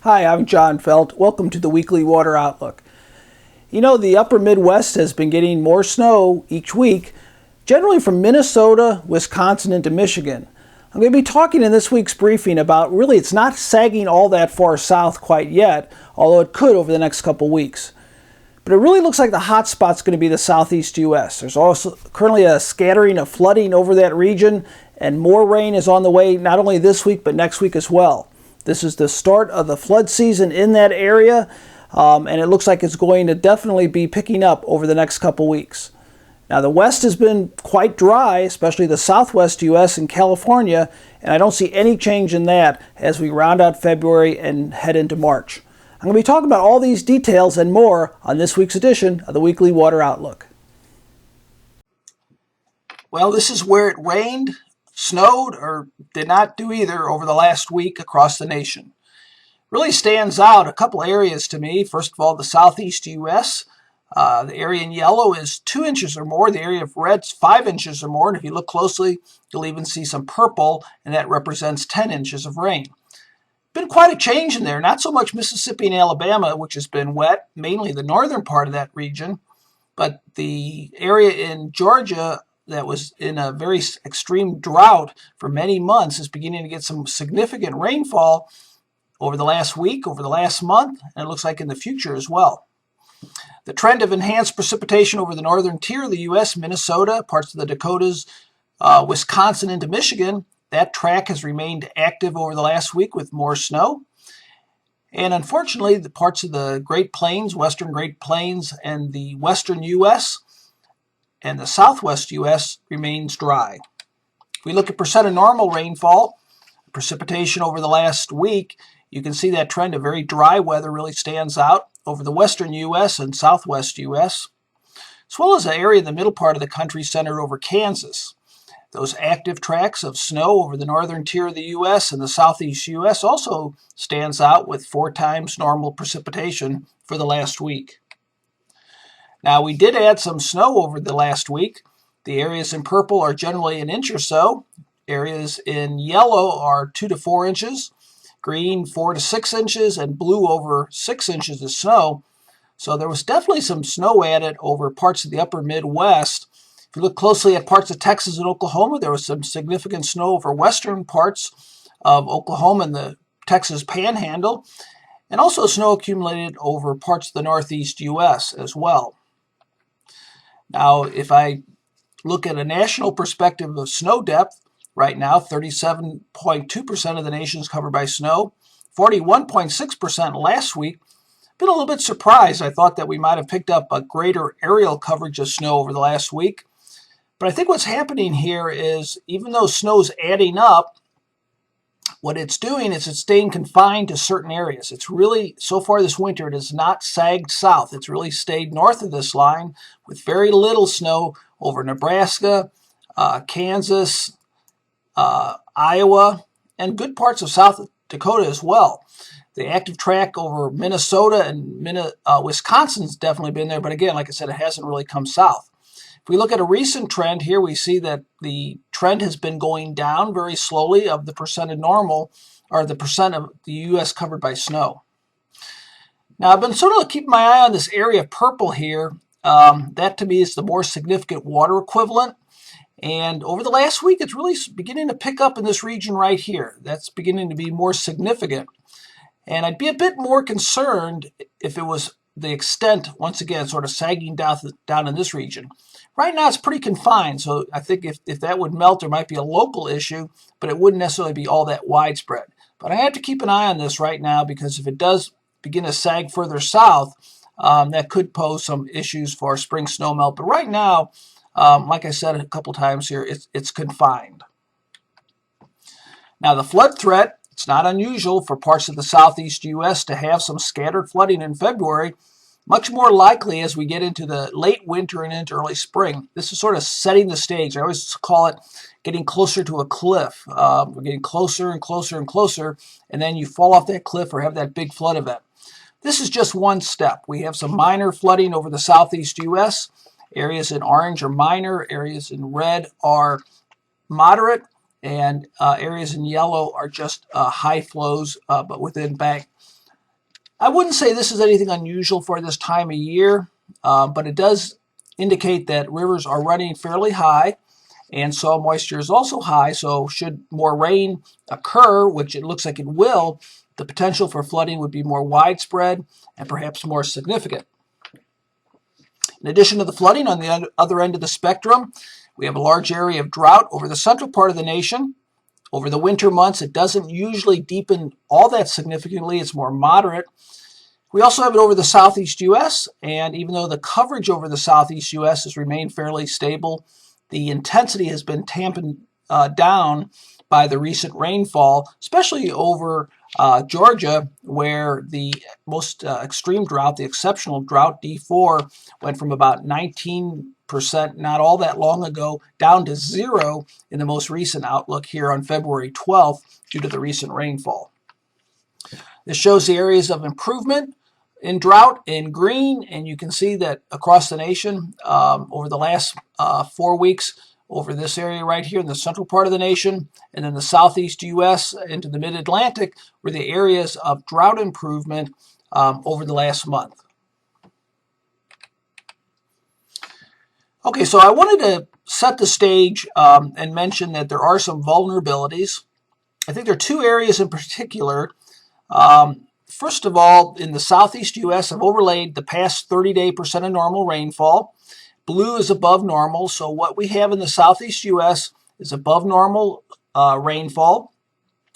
Hi, I'm John Feldt. Welcome to the Weekly Water Outlook. You know, the upper Midwest has been getting more snow each week, generally from Minnesota, Wisconsin, into Michigan. I'm going to be talking in this week's briefing about really it's not sagging all that far south quite yet, although it could over the next couple weeks. But it really looks like the hot spot's going to be the southeast U.S. There's also currently a scattering of flooding over that region, and more rain is on the way not only this week but next week as well. This is the start of the flood season in that area, and it looks like it's going to definitely be picking up over the next couple weeks. Now, the West has been quite dry, especially the southwest U.S. and California, and I don't see any change in that as we round out February and head into March. I'm going to be talking about all these details and more on this week's edition of the Weekly Water Outlook. Well, this is where it rained, snowed, or did not do either over the last week across the nation. Really stands out a couple areas to me. First of all, the southeast U.S. The area in yellow is 2 inches or more. The area of red's 5 inches or more. And if you look closely, you'll even see some purple, and that represents 10 inches of rain. Been quite a change in there. Not so much Mississippi and Alabama, which has been wet, mainly the northern part of that region, but the area in Georgia that was in a very extreme drought for many months is beginning to get some significant rainfall over the last week, over the last month, and it looks like in the future as well. The trend of enhanced precipitation over the northern tier of the U.S., Minnesota, parts of the Dakotas, Wisconsin into Michigan, that track has remained active over the last week with more snow. And unfortunately, the parts of the Great Plains, western Great Plains, and the western U.S., and the southwest U.S. remains dry. If we look at percent of normal rainfall, precipitation over the last week, you can see that trend of very dry weather really stands out over the western U.S. and southwest U.S., as well as the area in the middle part of the country centered over Kansas. Those active tracks of snow over the northern tier of the U.S. and the southeast U.S. also stands out with 4 times normal precipitation for the last week. Now, we did add some snow over the last week. The areas in purple are generally an inch or so. Areas in yellow are 2 to 4 inches, green 4 to 6 inches, and blue over 6 inches of snow. So there was definitely some snow added over parts of the upper Midwest. If you look closely at parts of Texas and Oklahoma, there was some significant snow over western parts of Oklahoma and the Texas Panhandle, and also snow accumulated over parts of the northeast U.S. as well. Now, if I look at a national perspective of snow depth, right now 37.2% of the nation is covered by snow, 41.6% last week. Been a little bit surprised. I thought that we might have picked up a greater aerial coverage of snow over the last week. But I think what's happening here is even though snow's adding up, what it's doing is it's staying confined to certain areas. It's really, so far this winter, it has not sagged south. It's really stayed north of this line with very little snow over Nebraska, Kansas, Iowa, and good parts of South Dakota as well. The active track over Minnesota and Wisconsin's definitely been there, but again, like I said, it hasn't really come south. If we look at a recent trend here, we see that the trend has been going down very slowly of the percent of normal, or the percent of the U.S. covered by snow. Now, I've been sort of keeping my eye on this area of purple here. That to me is the more significant water equivalent. And over the last week, it's really beginning to pick up in this region right here. That's beginning to be more significant. And I'd be a bit more concerned if it was the extent, once again, sort of sagging down in this region. Right now, it's pretty confined, so I think if that would melt, there might be a local issue, but it wouldn't necessarily be all that widespread. But I have to keep an eye on this right now because if it does begin to sag further south, that could pose some issues for spring snowmelt. But right now, like I said a couple times here, it's confined. Now, the flood threat, it's not unusual for parts of the southeast U.S. to have some scattered flooding in February, much more likely as we get into the late winter and into early spring. This is sort of setting the stage. I always call it getting closer to a cliff. We're getting closer and closer and closer, and then you fall off that cliff or have that big flood event. This is just one step. We have some minor flooding over the southeast U.S. Areas in orange are minor, areas in red are moderate, and areas in yellow are just high flows, but within bank. I wouldn't say this is anything unusual for this time of year, but it does indicate that rivers are running fairly high, and soil moisture is also high, so should more rain occur, which it looks like it will, the potential for flooding would be more widespread and perhaps more significant. In addition to the flooding, on the other end of the spectrum, we have a large area of drought over the central part of the nation. Over the winter months, it doesn't usually deepen all that significantly. It's more moderate. We also have it over the southeast U.S., and even though the coverage over the southeast U.S. has remained fairly stable, the intensity has been tampened down by the recent rainfall, especially over Georgia, where the most extreme drought, the exceptional drought, D4, went from about 19% not all that long ago down to 0 in the most recent outlook here on February 12th due to the recent rainfall. This shows the areas of improvement in drought in green, and you can see that across the nation over the last 4 weeks, over this area right here in the central part of the nation, and then the southeast U.S. into the mid-Atlantic were the areas of drought improvement over the last month. Okay, so I wanted to set the stage and mention that there are some vulnerabilities. I think there are 2 areas in particular. First of all, in the southeast U.S., I've overlaid the past 30-day percent of normal rainfall. Blue is above normal, so what we have in the southeast U.S. is above normal rainfall.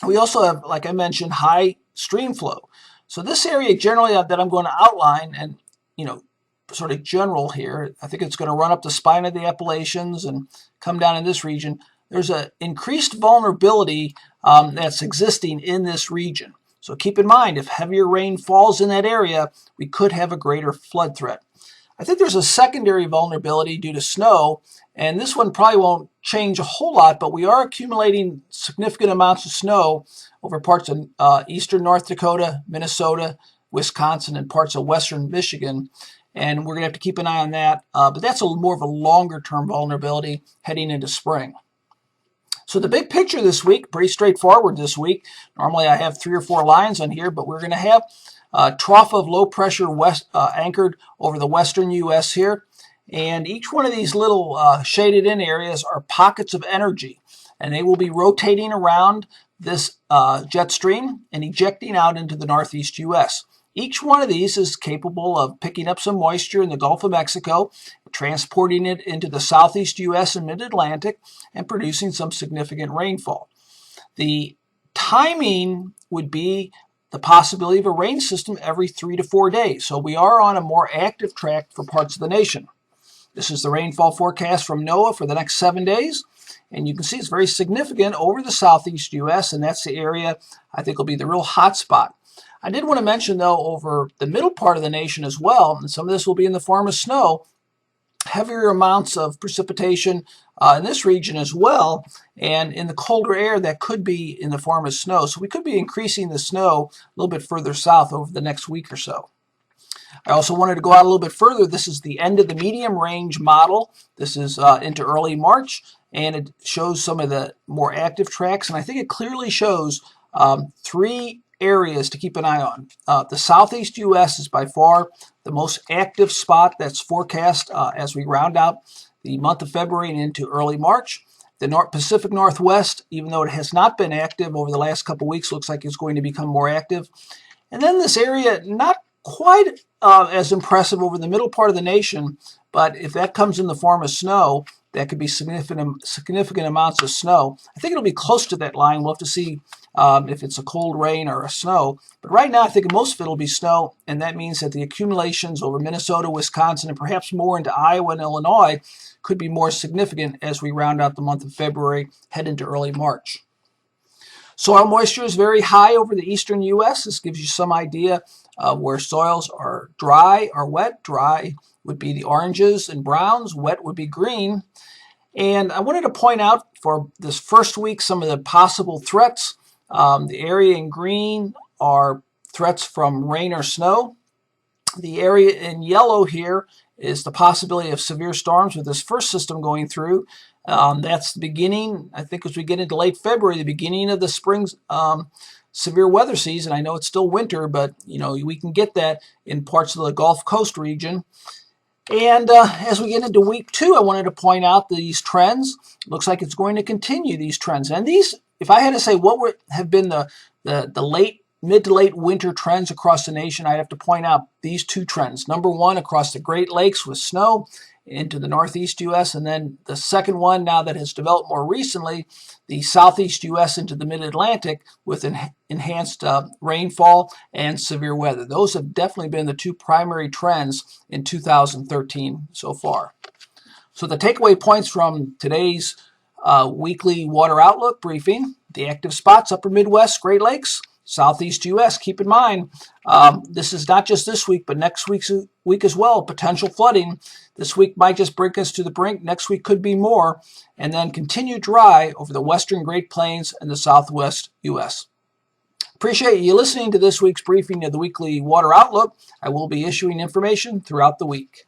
We also have, like I mentioned, high stream flow. So this area generally that I'm going to outline, and sort of general here, I think it's going to run up the spine of the Appalachians and come down in this region. There's an increased vulnerability that's existing in this region. So keep in mind, if heavier rain falls in that area, we could have a greater flood threat. I think there's a secondary vulnerability due to snow, and this one probably won't change a whole lot, but we are accumulating significant amounts of snow over parts of eastern North Dakota, Minnesota, Wisconsin, and parts of western Michigan, and we're going to have to keep an eye on that, but that's more of a longer-term vulnerability heading into spring. So the big picture this week, pretty straightforward this week. Normally I have 3 or 4 lines on here, but we're going to have a trough of low pressure anchored over the western U.S. here. And each one of these little shaded in areas are pockets of energy. And they will be rotating around this jet stream and ejecting out into the northeast U.S. Each one of these is capable of picking up some moisture in the Gulf of Mexico, transporting it into the southeast U.S. and mid-Atlantic, and producing some significant rainfall. The timing would be the possibility of a rain system every 3 to 4 days. So we are on a more active track for parts of the nation. This is the rainfall forecast from NOAA for the next 7 days. And you can see it's very significant over the southeast U.S., and that's the area I think will be the real hot spot. I did want to mention, though, over the middle part of the nation as well, and some of this will be in the form of snow, heavier amounts of precipitation in this region as well, and in the colder air that could be in the form of snow. So we could be increasing the snow a little bit further south over the next week or so. I also wanted to go out a little bit further. This is the end of the medium range model. This is into early March, and it shows some of the more active tracks, and I think it clearly shows 3 areas to keep an eye on. The southeast U.S. is by far the most active spot that's forecast as we round out the month of February and into early March. The Pacific Northwest, even though it has not been active over the last couple weeks, looks like it's going to become more active. And then this area, not quite as impressive over the middle part of the nation, but if that comes in the form of snow, that could be significant amounts of snow. I think it'll be close to that line. We'll have to see if it's a cold rain or a snow. But right now, I think most of it will be snow, and that means that the accumulations over Minnesota, Wisconsin, and perhaps more into Iowa and Illinois could be more significant as we round out the month of February, head into early March. Soil moisture is very high over the eastern U.S. This gives you some idea of where soils are dry or wet. Dry would be the oranges and browns, wet would be green. And I wanted to point out for this first week some of the possible threats. The area in green are threats from rain or snow. The area in yellow here is the possibility of severe storms with this first system going through. That's the beginning, I think, as we get into late February, the beginning of the spring severe weather season. I know it's still winter, but we can get that in parts of the Gulf Coast region. And as we get into week 2, I wanted to point out these trends. Looks like it's going to continue these trends. And these, if I had to say what have been the mid to late winter trends across the nation, I'd have to point out these 2 trends. Number 1, across the Great Lakes with snow into the northeast U.S., and then the second one, now that has developed more recently, the southeast U.S. into the mid-Atlantic with enhanced rainfall and severe weather. Those have definitely been the 2 primary trends in 2013 so far. So the takeaway points from today's weekly water outlook briefing: the active spots, upper Midwest, Great Lakes, southeast U.S. Keep in mind, this is not just this week, but next week as well. Potential flooding. This week might just bring us to the brink. Next week could be more. And then continue dry over the western Great Plains and the southwest U.S. Appreciate you listening to this week's briefing of the weekly water outlook. I will be issuing information throughout the week.